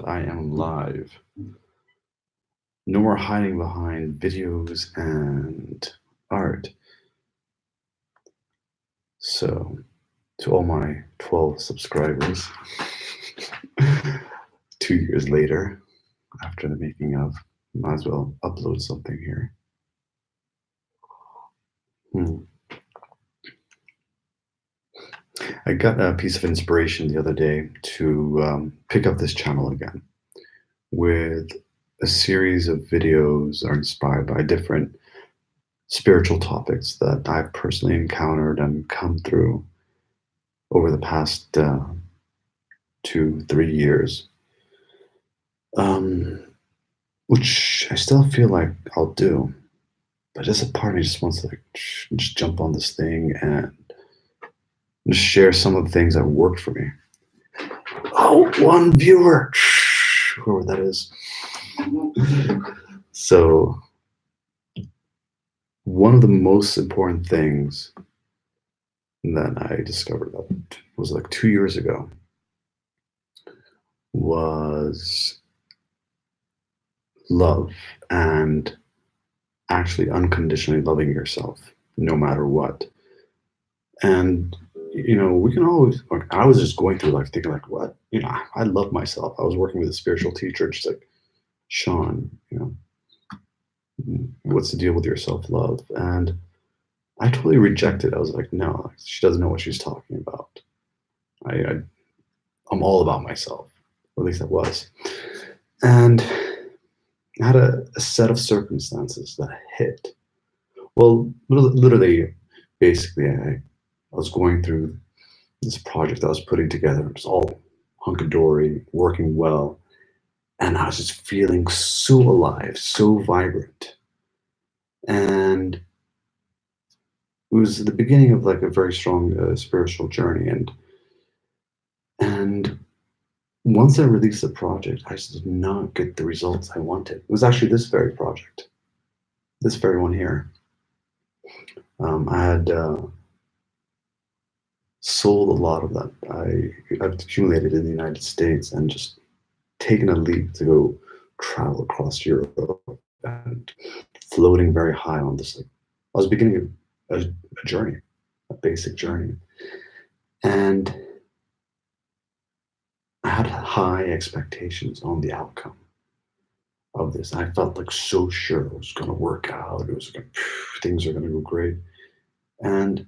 And I am live. No more hiding behind videos and art. So, to all my 12 subscribers, 2 years later, after the making of, might as well upload something here. I got a piece of inspiration the other day to pick up this channel again with a series of videos are inspired by different spiritual topics that I've personally encountered and come through over the past 2-3 years, which I still feel like I'll do, but just a part of me just wants to just jump on this thing and just share some of the things that worked for me. Oh, one viewer, whoever that is. So one of the most important things that I discovered that was like 2 years ago was love and actually unconditionally loving yourself no matter what. And we can always, like, I was just going through life thinking like, what, I love myself. I was working with a spiritual teacher, just like, Sean, what's the deal with your self-love? And I totally rejected. I was like, no, she doesn't know what she's talking about. I'm all about myself, or at least I was. And I had a set of circumstances that hit. Well, literally, basically, I was going through this project I was putting together. It was all hunky-dory, working well. And I was just feeling so alive, so vibrant. And it was the beginning of like a very strong spiritual journey. And once I released the project, I just did not get the results I wanted. It was actually this very project, this very one here. I had sold a lot of that. I've accumulated in the United States and just taken a leap to go travel across Europe and floating very high on this. Like, I was beginning a journey, a basic journey. And I had high expectations on the outcome of this. I felt like so sure it was going to work out. Things are going to go great. And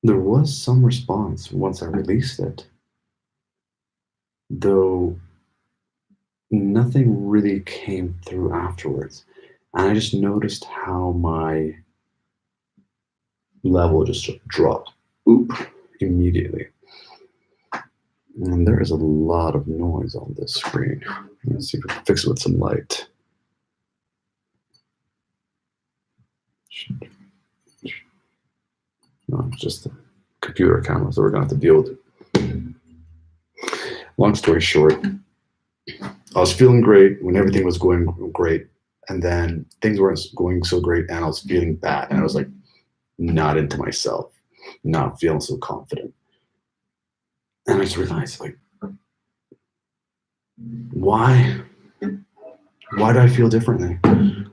there was some response once I released it, though nothing really came through afterwards. And I just noticed how my level just dropped immediately. And there is a lot of noise on this screen. Let's see if we can fix it with some light. No, it's just the computer camera, so we're gonna have to deal with it. Long story short, I was feeling great when everything was going great, and then things weren't going so great, and I was feeling bad, and I was like not into myself, not feeling so confident. And I just realized, like, why do I feel differently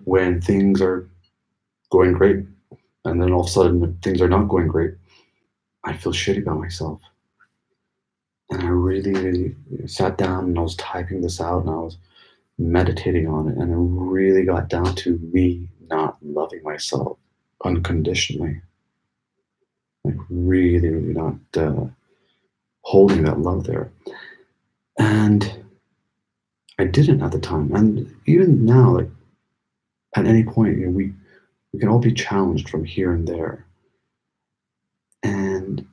when things are going great, and then all of a sudden when things are not going great, I feel shitty about myself. And I really sat down and I was typing this out and I was meditating on it, and it really got down to me not loving myself unconditionally, like really not holding that love there. And I didn't at the time, and even now, like at any point, we can all be challenged from here and there. And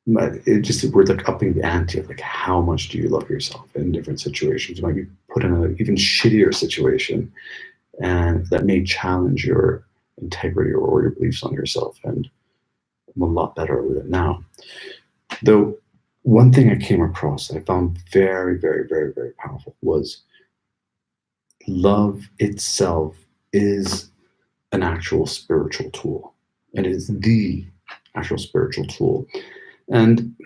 we're like upping the ante of like how much do you love yourself in different situations. You might be put in an even shittier situation, and that may challenge your integrity or your beliefs on yourself. And I'm a lot better with it now. Though one thing I came across I found very, very, very, very powerful was love itself is an actual spiritual tool. It is the actual spiritual tool. And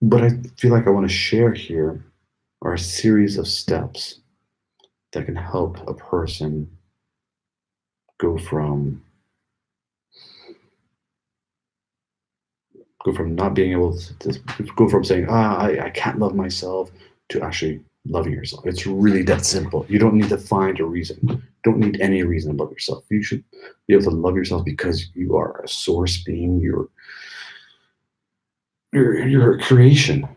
But I feel like I want to share here are a series of steps that can help a person go from not being able to go from saying, I can't love myself to actually loving yourself. It's really that simple. You don't need to find a reason. You don't need any reason to love yourself. You should be able to love yourself because you are a source being. You're a creation.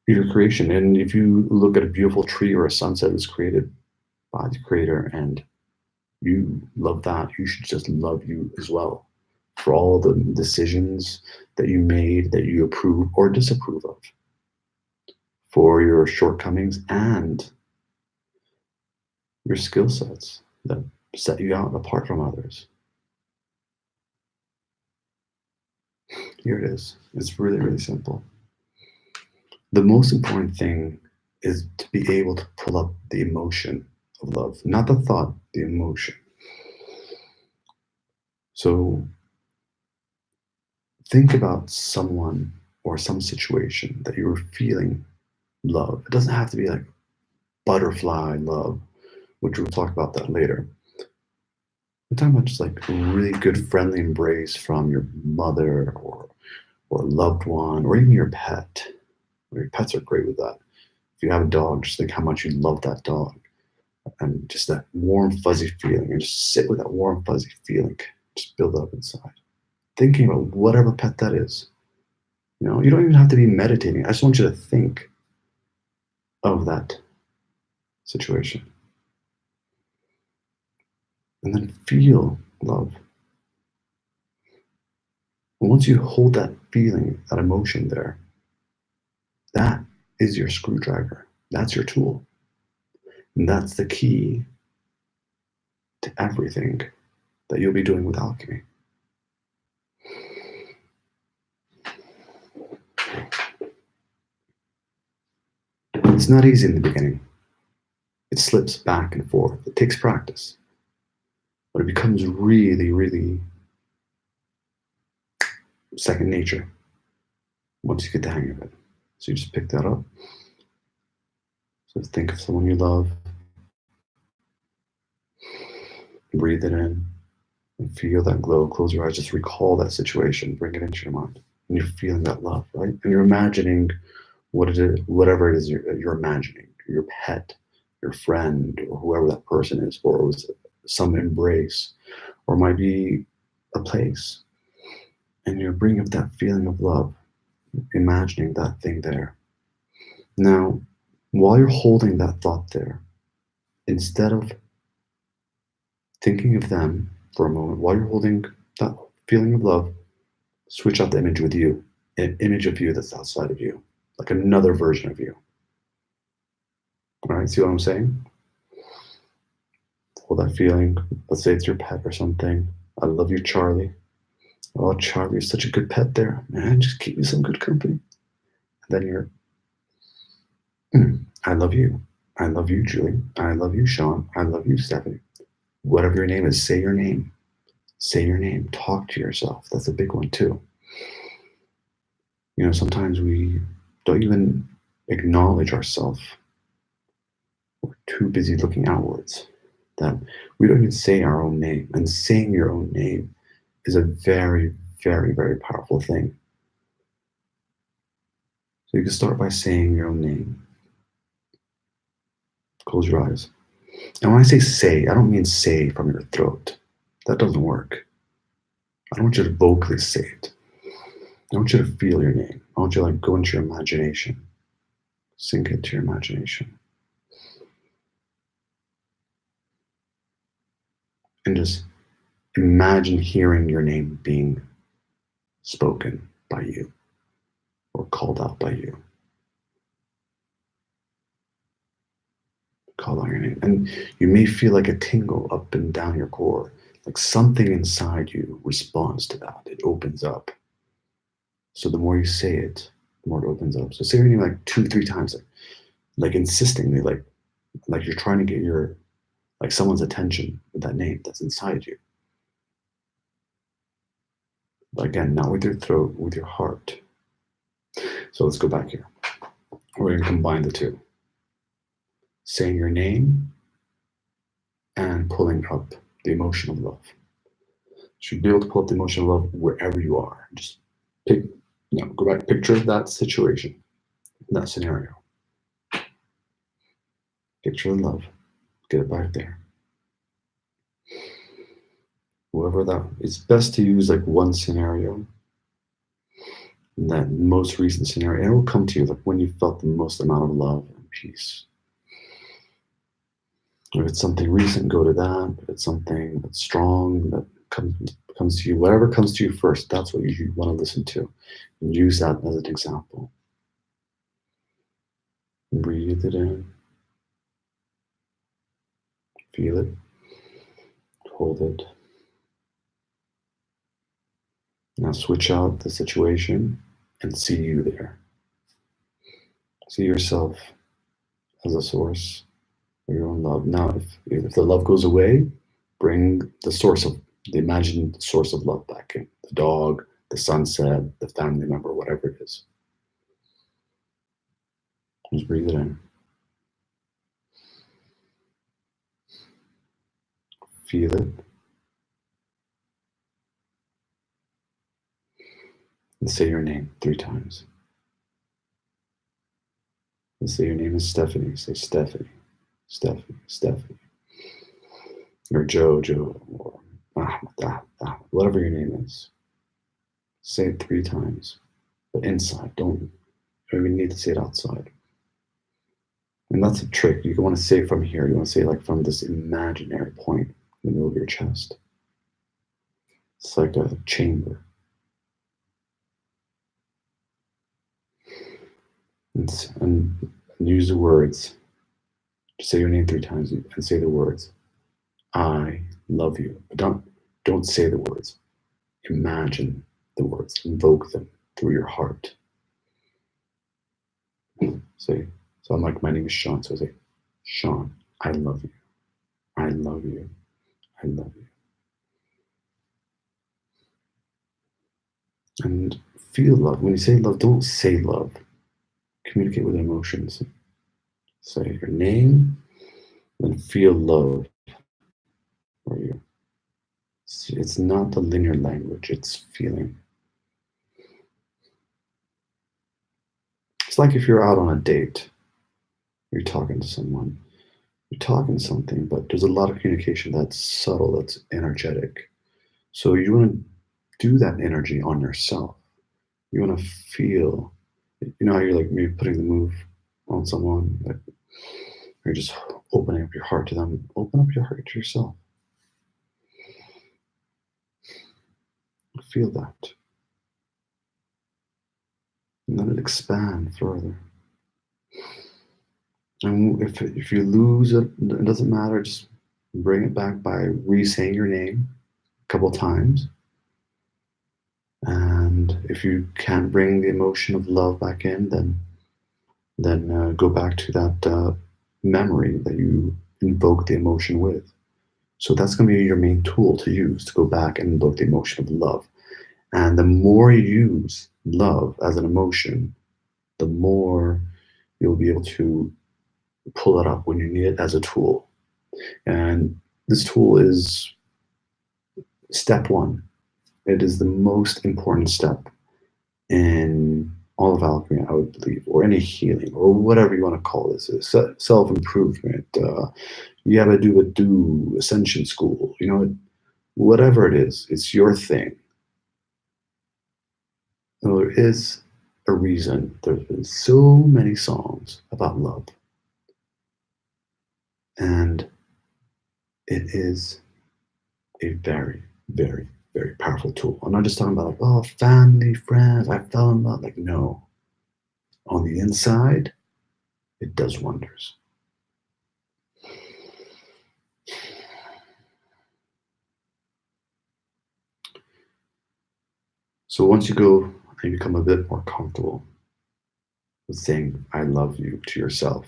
You're a creation. And if you look at a beautiful tree or a sunset that's created by the creator and you love that, you should just love you as well for all the decisions that you made that you approve or disapprove of, for your shortcomings and your skill sets that set you out apart from others. Here it is. It's really, really simple. The most important thing is to be able to pull up the emotion of love, not the thought, the emotion. So think about someone or some situation that you were feeling love. It doesn't have to be like butterfly love, which we'll talk about that later. We're talking about just like a really good friendly embrace from your mother or a loved one or even your pet. Your pets are great with that. If you have a dog, just think how much you love that dog and just that warm fuzzy feeling and just sit with that warm fuzzy feeling just build up inside. Thinking about whatever pet that is. You know, you don't even have to be meditating. I just want you to think of that situation. And then feel love. And once you hold that feeling, that emotion there, that is your screwdriver. That's your tool. And that's the key to everything that you'll be doing with alchemy. It's not easy in the beginning. It slips back and forth. It takes practice. But it becomes really, really second nature once you get the hang of it. So you just pick that up. So think of someone you love, breathe it in, and feel that glow. Close your eyes, just recall that situation, bring it into your mind. And you're feeling that love, right? And you're imagining what it is, whatever it is you're imagining, your pet, your friend, or whoever that person is, or it was some embrace, or it might be a place. And you're bringing up that feeling of love, imagining that thing there. Now, while you're holding that thought there, instead of thinking of them for a moment, while you're holding that feeling of love, switch out the image with you, an image of you that's outside of you, like another version of you. All right, see what I'm saying? Hold that feeling. Let's say it's your pet or something. I love you, Charlie. Oh, Charlie, you're such a good pet there. Man, just keep me some good company. And then you're, I love you. I love you, Julie. I love you, Sean. I love you, Stephanie. Whatever your name is, say your name. Say your name. Talk to yourself. That's a big one, too. You know, sometimes we don't even acknowledge ourselves. We're too busy looking outwards that we don't even say our own name. And saying your own name is a very, very, very powerful thing. So you can start by saying your own name. Close your eyes. And when I say, I don't mean say from your throat. That doesn't work. I don't want you to vocally say it. I want you to feel your name. I want you to go into your imagination. Sink into your imagination. And just imagine hearing your name being spoken by you or called out by you. Call out your name. And you may feel like a tingle up and down your core, like something inside you responds to that. It opens up. So the more you say it, the more it opens up. So say your name like 2-3 times, like insistingly, like you're trying to get like someone's attention with that name that's inside you. But again, not with your throat, with your heart. So let's go back here. We're going to combine the two. Saying your name and pulling up the emotion of love. You should be able to pull up the emotion of love wherever you are. Just pick, go back, picture that situation, that scenario. Picture the love. Get it back there. Whoever that, it's best to use like one scenario, that most recent scenario, and it will come to you like when you felt the most amount of love and peace. If it's something recent, go to that. If it's something that's strong that comes to you, whatever comes to you first, that's what you want to listen to, and use that as an example. Breathe it in, feel it, hold it. Now switch out the situation and see you there. See yourself as a source of your own love. Now, if the love goes away, bring the source of the imagined source of love back in. The dog, the sunset, the family member, whatever it is. Just breathe it in. Feel it. And say your name 3 times. And say your name is Stephanie. Say Stephanie, Stephanie, Stephanie. Or Joe, or Ahmed, whatever your name is. Say it 3 times. But inside, don't even need to say it outside. And that's a trick. You want to say from here. You want to say like from this imaginary point in the middle of your chest. It's like a chamber. And use the words. Just say your name 3 times and say the words. I love you. But don't say the words. Imagine the words. Invoke them through your heart. Say, so I'm like, my name is Sean. So I say, Sean, I love you. I love you. I love you. And feel love. When you say love, don't say love. Communicate with emotions. Say your name, then feel love for you. It's not the linear language, it's feeling. It's like if you're out on a date, you're talking to someone, you're talking something, but there's a lot of communication that's subtle, that's energetic. So you want to do that energy on yourself. You want to feel, how you're like maybe putting the move on someone, like you're just opening up your heart to them. Open up your heart to yourself. Feel that. And let it expand further. And if you lose it, it doesn't matter. Just bring it back by re-saying your name a couple times. And if you can't bring the emotion of love back in, then go back to that memory that you invoke the emotion with. So that's going to be your main tool to use to go back and invoke the emotion of love. And the more you use love as an emotion, the more you'll be able to pull it up when you need it as a tool. And this tool is step 1. It is the most important step in all of alchemy, I would believe, or any healing, or whatever you want to call this. Self-improvement, yabba dooba doo, ascension school, whatever it is, it's your thing. There is a reason there's been so many songs about love. And it is a very, very, very powerful tool. I'm not just talking about family, friends, I fell in love. Like, no. On the inside, it does wonders. So once you go and become a bit more comfortable with saying, I love you to yourself,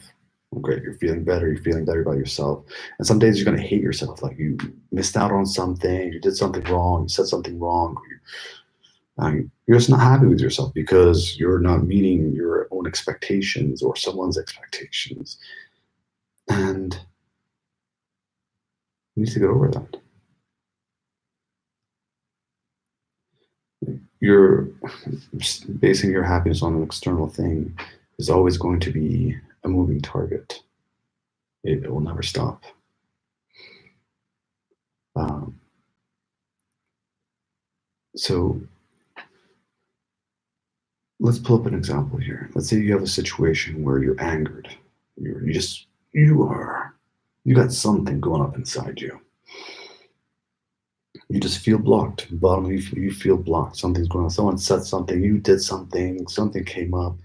great, you're feeling better about yourself. And some days you're going to hate yourself, like you missed out on something, you did something wrong, you said something wrong, You're just not happy with yourself because you're not meeting your own expectations or someone's expectations. And you need to get over that. You're basing your happiness on an external thing is always going to be a moving target. It will never stop. Um, so let's pull up an example here. Let's say you have a situation where you're angered. You got something going up inside you. You just feel blocked. Bottom, you feel blocked. Something's going on. Someone said something. You did something. Something came up.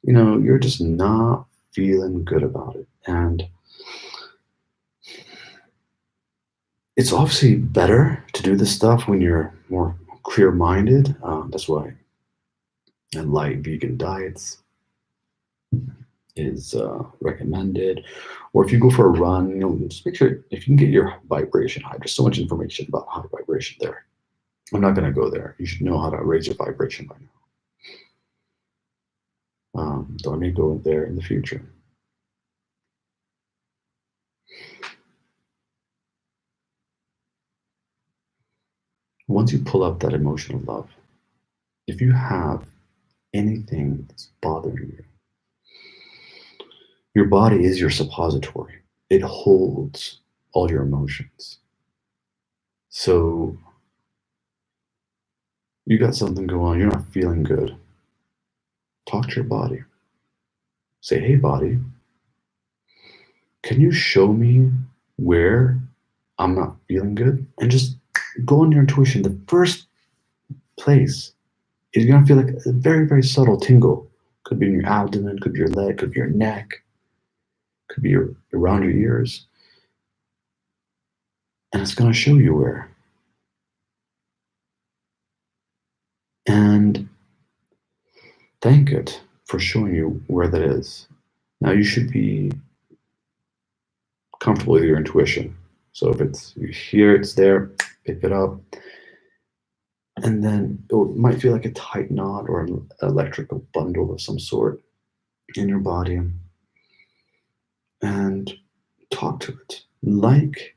You're just not feeling good about it. And it's obviously better to do this stuff when you're more clear-minded. That's why light vegan diets is recommended. Or if you go for a run, just make sure if you can get your vibration high. There's so much information about high vibration there. I'm not going to go there. You should know how to raise your vibration by now. Though I may go there in the future. Once you pull up that emotional love, if you have anything that's bothering you, your body is your suppository. It holds all your emotions. So you got something going on, you're not feeling good. Talk to your body. Say, hey, body, can you show me where I'm not feeling good? And just go on your intuition. The first place is you're gonna feel like a very, very subtle tingle. Could be in your abdomen, could be your leg, could be your neck, could be around your ears. And it's gonna show you where. And thank it for showing you where that is. Now you should be comfortable with your intuition. So if you hear it's there, pick it up. And then it might feel like a tight knot or an electrical bundle of some sort in your body. And talk to it like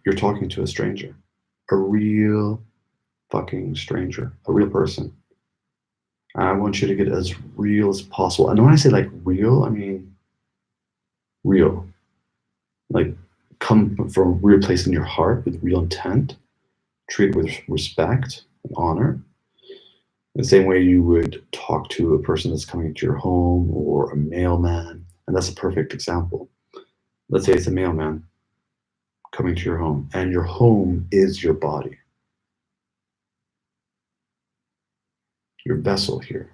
you're talking to a stranger, a real fucking stranger, a real person. I want you to get as real as possible. And when I say like real, I mean real. Like come from a real place in your heart with real intent, treat it with respect and honor. The same way you would talk to a person that's coming to your home or a mailman. And that's a perfect example. Let's say it's a mailman coming to your home, and your home is your body, your vessel here.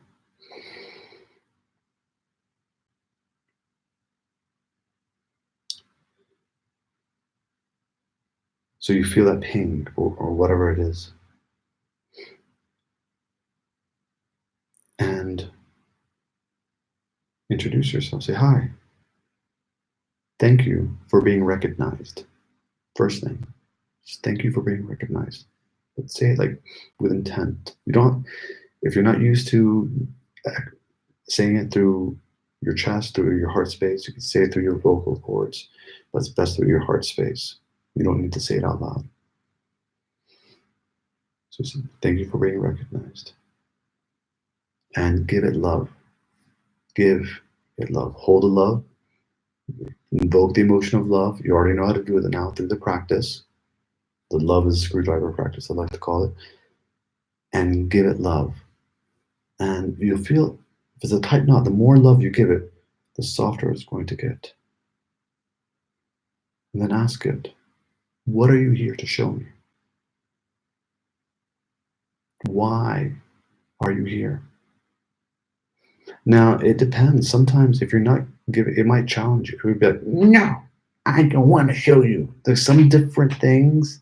So you feel that pain or whatever it is. And introduce yourself. Say, hi. Thank you for being recognized. First thing, just thank you for being recognized. But say it like with intent. If you're not used to saying it through your chest, through your heart space, you can say it through your vocal cords, but it's best through your heart space. You don't need to say it out loud. So thank you for being recognized. And give it love. Give it love. Hold the love. Invoke the emotion of love. You already know how to do it now through the practice. The love is a screwdriver practice, I like to call it. And give it love. And you'll feel, if it's a tight knot, the more love you give it, the softer it's going to get. And then ask it, what are you here to show me? Why are you here? Now, it depends. Sometimes if you're not giving, it might challenge you. It would be like, no, I don't want to show you. There's some different things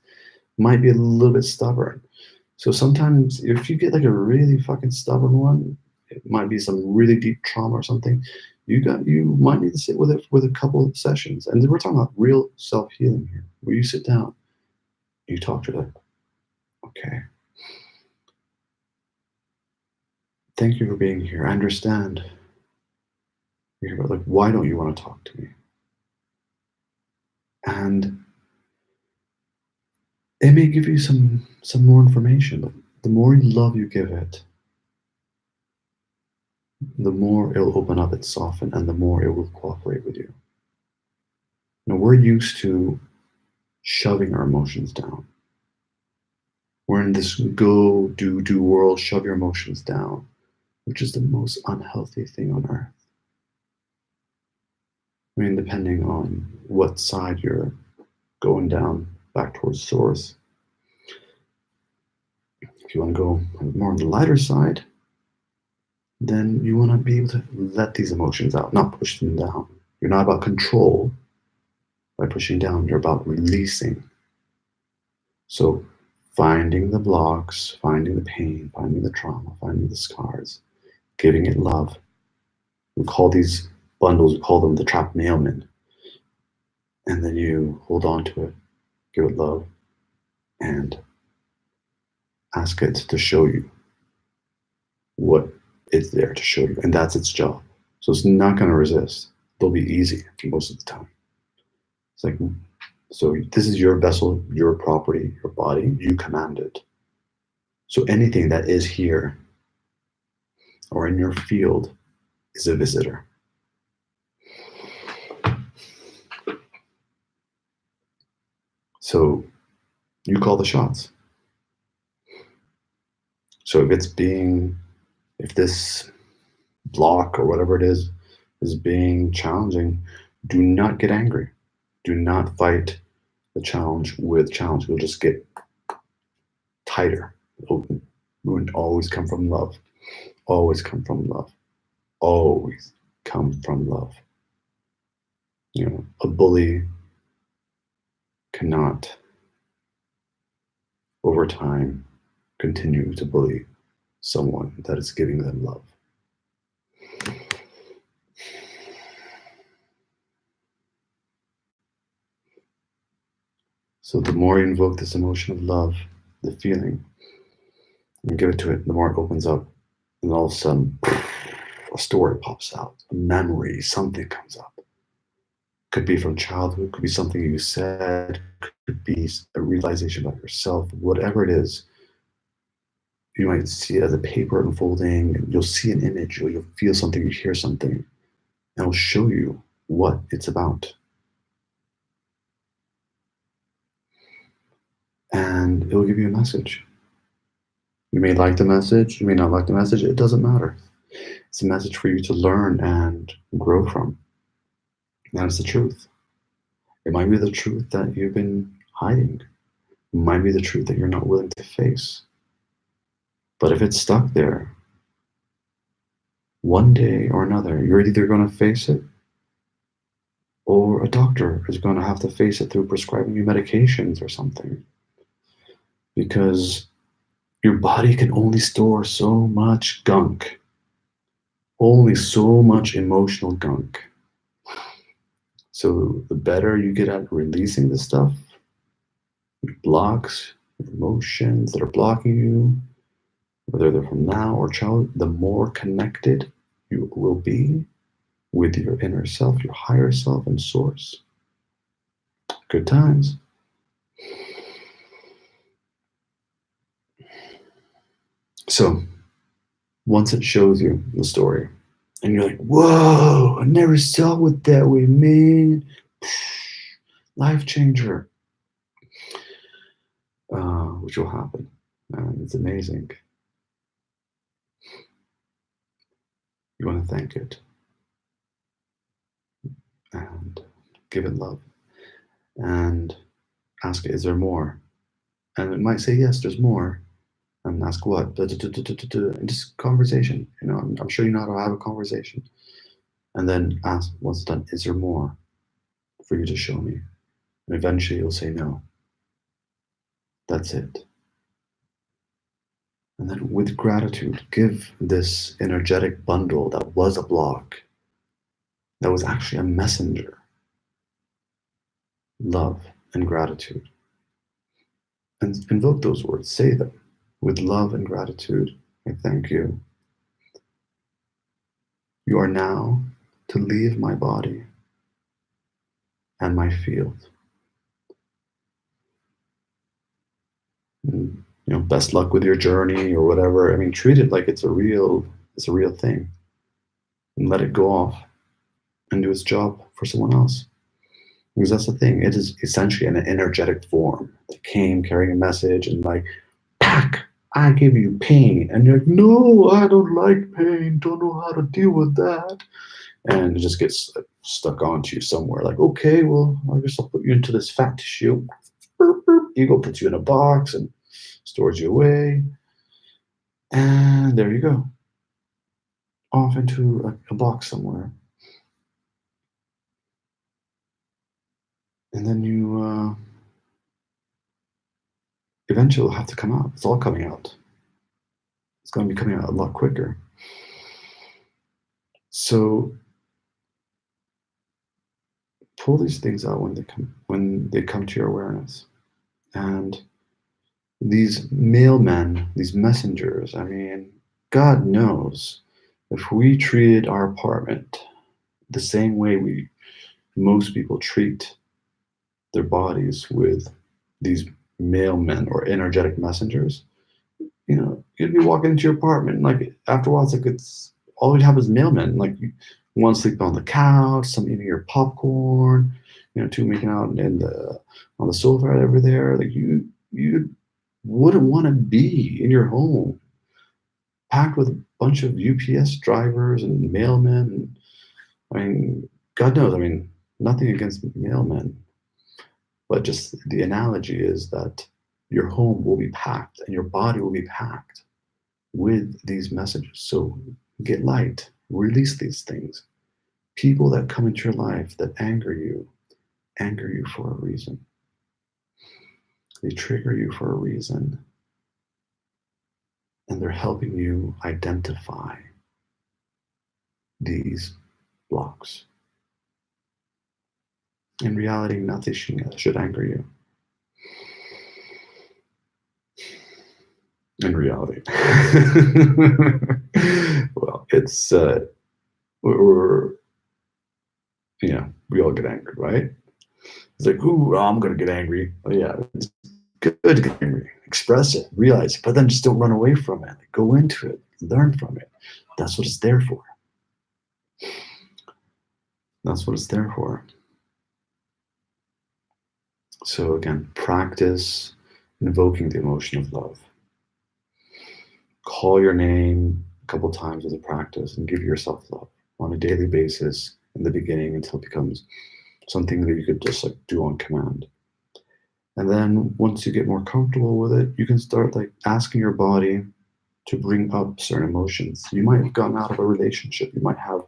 might be a little bit stubborn. So sometimes if you get like a really fucking stubborn one, it might be some really deep trauma or something. You might need to sit with it with a couple of sessions. And we're talking about real self-healing here, where you sit down, you talk to it. okay. Thank you for being here. I understand. You're like, why don't you want to talk to me? And it may give you some more information, but the more love you give it, the more it'll open up, it's soften, and the more it will cooperate with you. Now we're used to shoving our emotions down. We're in this go, do world, shove your emotions down, which is the most unhealthy thing on earth. I mean, depending on what side you're going down, back towards source. If you want to go more on the lighter side, then you want to be able to let these emotions out, not push them down. You're not about control by pushing down, you're about releasing. So finding the blocks, finding the pain, finding the trauma, finding the scars, giving it love. We call these bundles, we call them the trapped mailman. And then you hold on to it, give it love, and ask it to show you what it's there to show you. And that's its job. So it's not going to resist. They'll be easy most of the time. It's like, so this is your vessel, your property, your body, you command it. So anything that is here or in your field is a visitor. So you call the shots. So if this block or whatever it is being challenging, do not get angry. Do not fight the challenge with challenge. You'll just get tighter. It will always come from love. Always come from love. Always come from love. You know, a bully cannot, over time, continue to bully someone that is giving them love. So the more you invoke this emotion of love, the feeling, and give it to it, the more it opens up. And all of a sudden, a story pops out, a memory, something comes up. Could be from childhood, could be something you said, could be a realization about yourself, whatever it is. You might see it as a paper unfolding, and you'll see an image, or you'll feel something, you hear something, and it'll show you what it's about. And it will give you a message. You may like the message, you may not like the message, it doesn't matter. It's a message for you to learn and grow from. And it's the truth. It might be the truth that you've been hiding. It might be the truth that you're not willing to face. But if it's stuck there, one day or another, you're either going to face it, or a doctor is going to have to face it through prescribing you medications or something. Because your body can only store so much gunk, only so much emotional gunk. So the better you get at releasing this stuff, your blocks, your emotions that are blocking you, whether they're from now or childhood, the more connected you will be with your inner self, your higher self, and source. Good times. So once it shows you the story, and you're like, whoa, I never saw it that way, man. Life changer. Which will happen. And it's amazing. You want to thank it. And give it love. And ask it, is there more? And it might say, yes, there's more. And ask what? And just conversation. You know, I'm sure you know how to have a conversation. And then ask, once it's done, is there more for you to show me? And eventually you'll say no. That's it. And then with gratitude, give this energetic bundle that was a block, that was actually a messenger, love and gratitude. And invoke those words, say them with love and gratitude. I thank you. You are now to leave my body and my field. And, best luck with your journey or whatever. I mean, treat it like it's a real thing, and let it go off and do its job for someone else. Because that's the thing. It is essentially an energetic form that came carrying a message and like, pack, I give you pain. And you're like, no, I don't like pain. Don't know how to deal with that. And it just gets stuck onto you somewhere. Like, okay, well, I guess I'll put you into this fat tissue. Ego puts you in a box and stores you away. And there you go. Off into a box somewhere. And then you eventually will have to come out. It's all coming out. It's going to be coming out a lot quicker. So pull these things out when they come to your awareness. And these mailmen, these messengers, I mean, God knows if we treated our apartment the same way most people treat their bodies with these mailmen or energetic messengers, you'd be walking into your apartment, and like after a while, it's all we'd have is mailmen. Like one sleeping on the couch, some eating your popcorn, two making out on the sofa right over there. Like you wouldn't want to be in your home, packed with a bunch of UPS drivers and mailmen. And, I mean, God knows. I mean, nothing against mailmen, but just the analogy is that your home will be packed and your body will be packed with these messages. So get light, release these things. People that come into your life that anger you for a reason. They trigger you for a reason. And they're helping you identify these blocks. In reality, nothing should anger you. In reality. Well, it's, we all get angry, right? It's like, ooh, I'm going to get angry. Oh, yeah, it's good to get angry. Express it, realize it, but then just don't run away from it. Go into it, learn from it. That's what it's there for. That's what it's there for. So again, practice invoking the emotion of love. Call your name a couple times as a practice and give yourself love on a daily basis in the beginning until it becomes something that you could just like do on command. And then once you get more comfortable with it, you can start like asking your body to bring up certain emotions. You might have gotten out of a relationship. You might have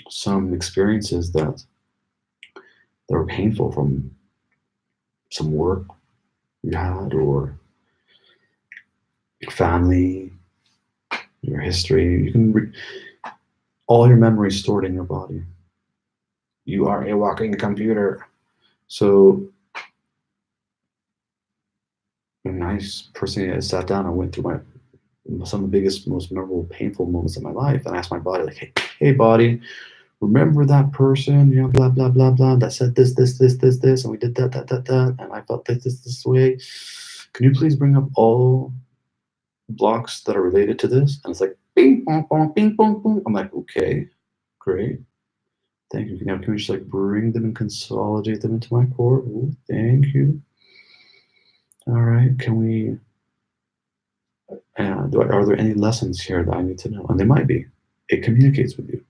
some experiences that were painful from some work you had, or your family, your history. You can all your memories stored in your body. You are a walking computer. So when I personally sat down and went through some of the biggest, most memorable, painful moments of my life, and I asked my body, like, hey body, remember that person, blah, blah, blah, blah, that said this, and we did that, and I felt this way. Can you please bring up all blocks that are related to this? And it's like, bing, bong, bong, bing, bong, bong. I'm like, okay, great. Thank you. Now, can we just like bring them and consolidate them into my core? Ooh, thank you. All right, can we, are there any lessons here that I need to know? And there might be. It communicates with you.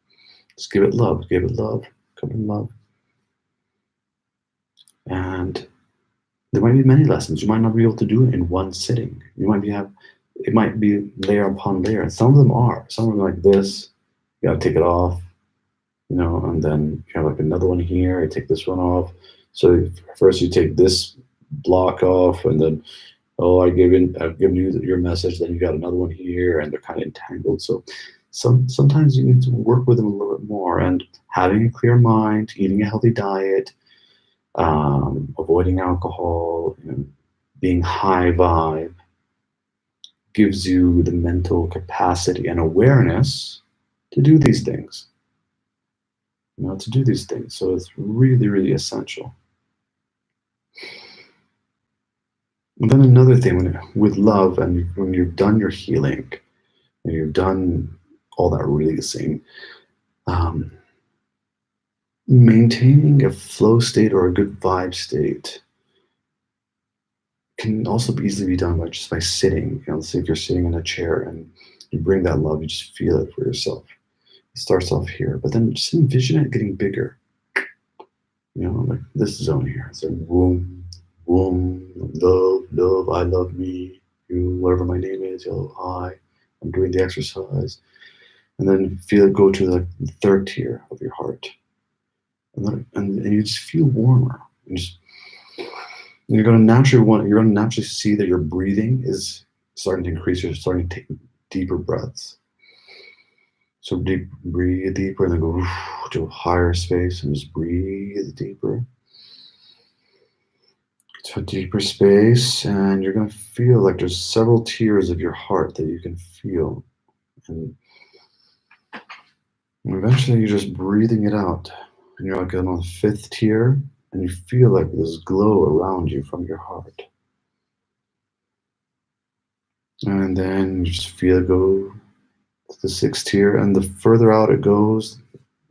Just give it love, come in love. And there might be many lessons. You might not be able to do it in one sitting. It might be layer upon layer. And some of them are. Some of them are like this. You gotta take it off, and then you have like another one here. You take this one off. So first you take this block off, and then, I've given you your message. Then you got another one here, and they're kind of entangled. So sometimes you need to work with them a little bit more. And having a clear mind, eating a healthy diet, avoiding alcohol, being high vibe gives you the mental capacity and awareness to do these things. To do these things. So it's really, really essential. And then another thing, with love, and when you've done your healing, and you've done all that releasing, maintaining a flow state or a good vibe state can also easily be done by sitting. Let's say if you're sitting in a chair and you bring that love, you just feel it for yourself. It starts off here, but then just envision it getting bigger. Like this zone here. It's like boom, boom, love, love, I love me, you, whatever my name is, I, I'm doing the exercise. And then feel it go to the third tier of your heart. And you just feel warmer. You're going to naturally see that your breathing is starting to increase. You're starting to take deeper breaths. So breathe deeper and then go to a higher space and just breathe deeper. To a deeper space, and you're going to feel like there's several tiers of your heart that you can feel. And eventually you're just breathing it out. And you're like on the fifth tier, and you feel like this glow around you from your heart. And then you just feel it go to the sixth tier, and the further out it goes,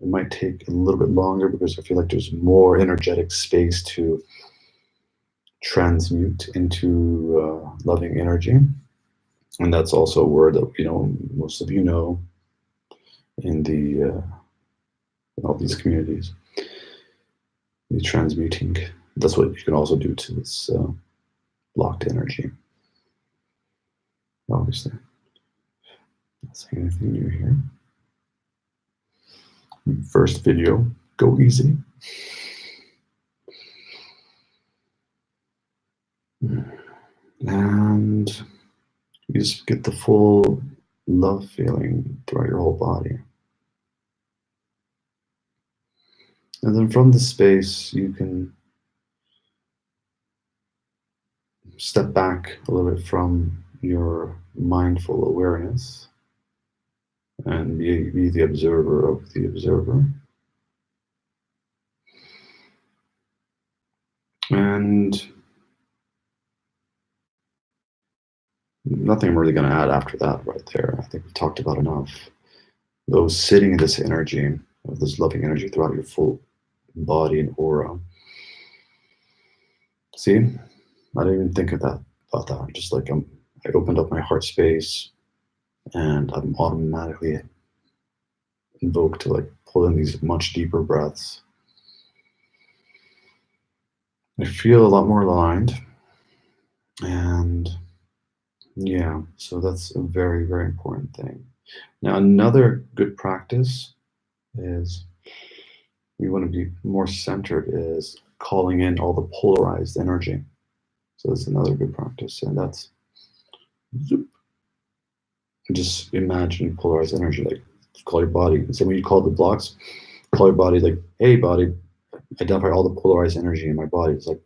it might take a little bit longer because I feel like there's more energetic space to transmute into loving energy. And that's also a word that most of you know in all these communities. The transmuting. That's what you can also do to this blocked energy. Obviously. Not saying anything new here. First video, go easy. And you just get the full love feeling throughout your whole body. And then from the space, you can step back a little bit from your mindful awareness and be the observer of the observer. And nothing I'm really going to add after that right there. I think we've talked about enough. Though sitting in this energy, this loving energy throughout your full body and aura. See, I didn't even think about that. Just like I opened up my heart space, and I'm automatically invoked to like pull in these much deeper breaths. I feel a lot more aligned, and yeah, so that's a very, very important thing. Now, another good practice is we want to be more centered is calling in all the polarized energy. So that's another good practice, and that's zoop. Just imagine polarized energy, like call your body. So when you call the blocks, call your body like, hey body, identify all the polarized energy in my body. It's like,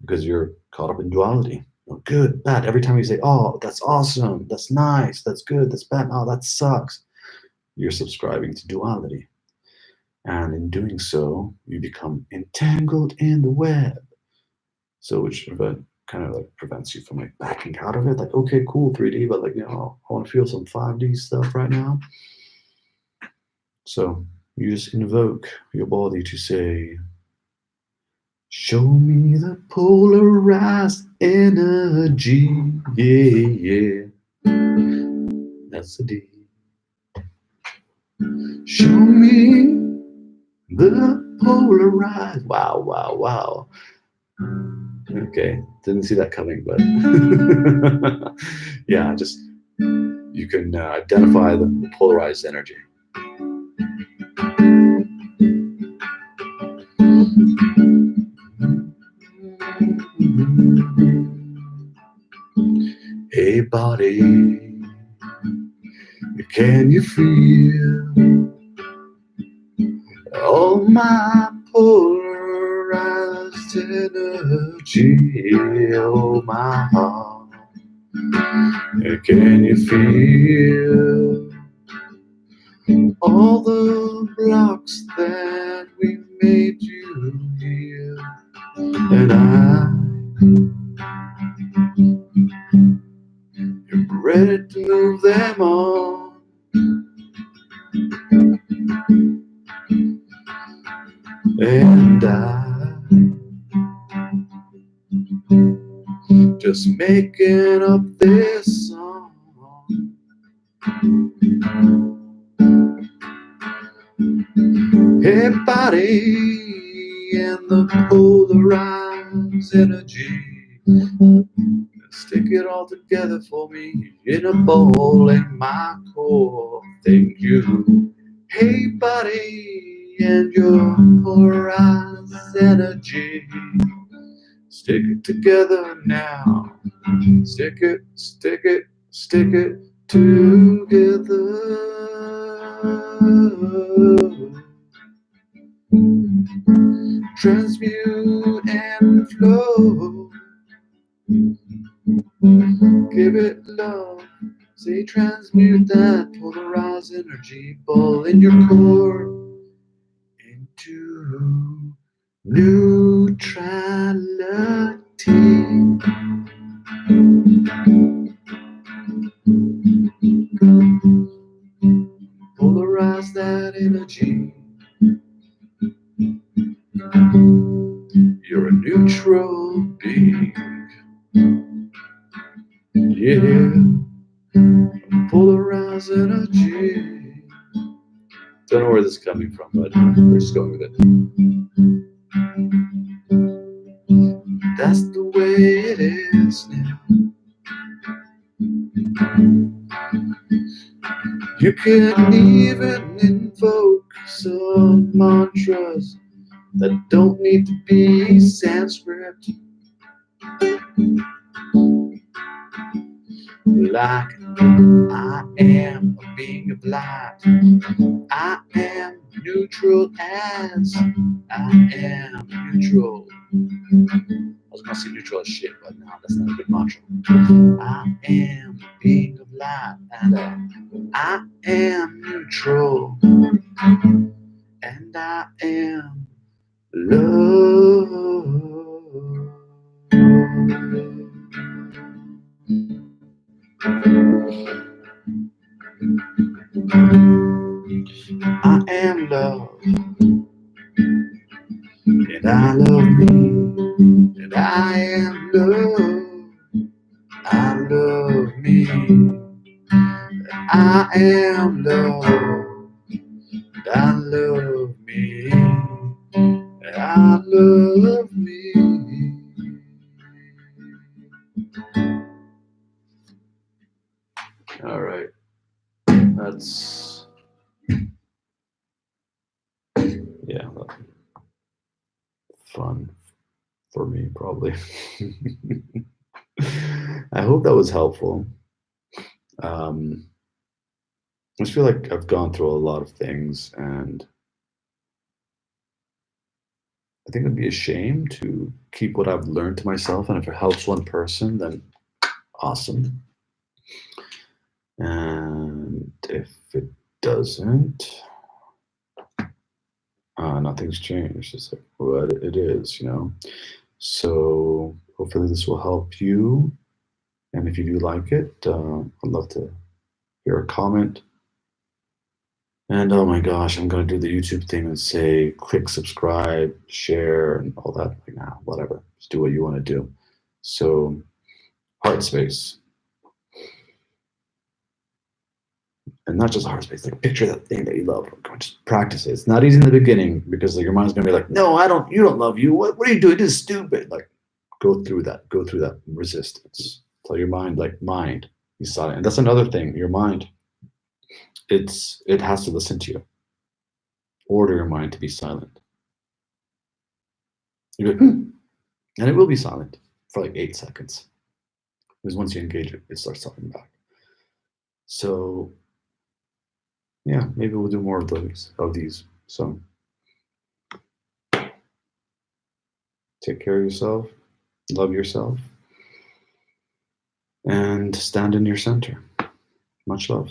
because you're caught up in duality. Good, bad. Every time you say, oh, that's awesome, that's nice, that's good, that's bad, oh, that sucks, you're subscribing to duality. And in doing so, you become entangled in the web. So which kind of like prevents you from like backing out of it. Like, okay, cool, 3D, but like, I want to feel some 5D stuff right now. So you just invoke your body to say, show me the polarized energy, yeah. That's the D. Show me the polarized. Wow, wow, wow. Okay, didn't see that coming, but yeah, just you can identify the polarized energy. Hey body, can you feel all my polarized energy? energy, oh my heart. Can you feel all the blocks that we made you heal? And I'm ready to move them on. And I'm just making up this song. Hey, body, and the polarized energy. Stick it all together for me in a bowl in my core. Thank you. Hey, buddy, and your polarized energy. Stick it together now. Stick it, stick it, stick it together. Transmute and flow. Give it love. Say transmute that polarized energy ball in your core into neutrality. Polarize that energy. You're a neutral being. Yeah. Polarized energy. Don't know where this is coming from, but we're just going with it. That's the way it is now. You can even invoke some mantras that don't need to be Sanskrit. Like, I am a being of light. I am neutral as I am neutral. I was gonna say neutral as shit, but no, that's not a good mantra. I am a being of light, and I am neutral, and I am love. I am love, and I love me, and I am love. I love me, I am love, and I love me, and I love me. All right, that's, yeah, fun for me, probably. I hope that was helpful. I just feel like I've gone through a lot of things, and I think it'd be a shame to keep what I've learned to myself. And if it helps one person, then awesome. And if it doesn't, nothing's changed. It's like what it is, you know? So hopefully this will help you. And if you do like it, I'd love to hear a comment. And oh my gosh, I'm gonna do the YouTube thing and say click subscribe, share, and all that. Like, nah, whatever. Just do what you want to do. So, heart space. And not just heart space, like picture that thing that you love. Just practice it. It's not easy in the beginning because like, your mind's gonna be like, no, you don't love you. What are you doing? This is stupid. Like, go through that resistance. Tell your mind, like, mind, be silent. And that's another thing, your mind, it has to listen to you. Order your mind to be silent. You go, and it will be silent for like 8 seconds. Because once you engage it, it starts talking back. So yeah, maybe we'll do more of these. So take care of yourself. love yourself, and stand in your center. Much love.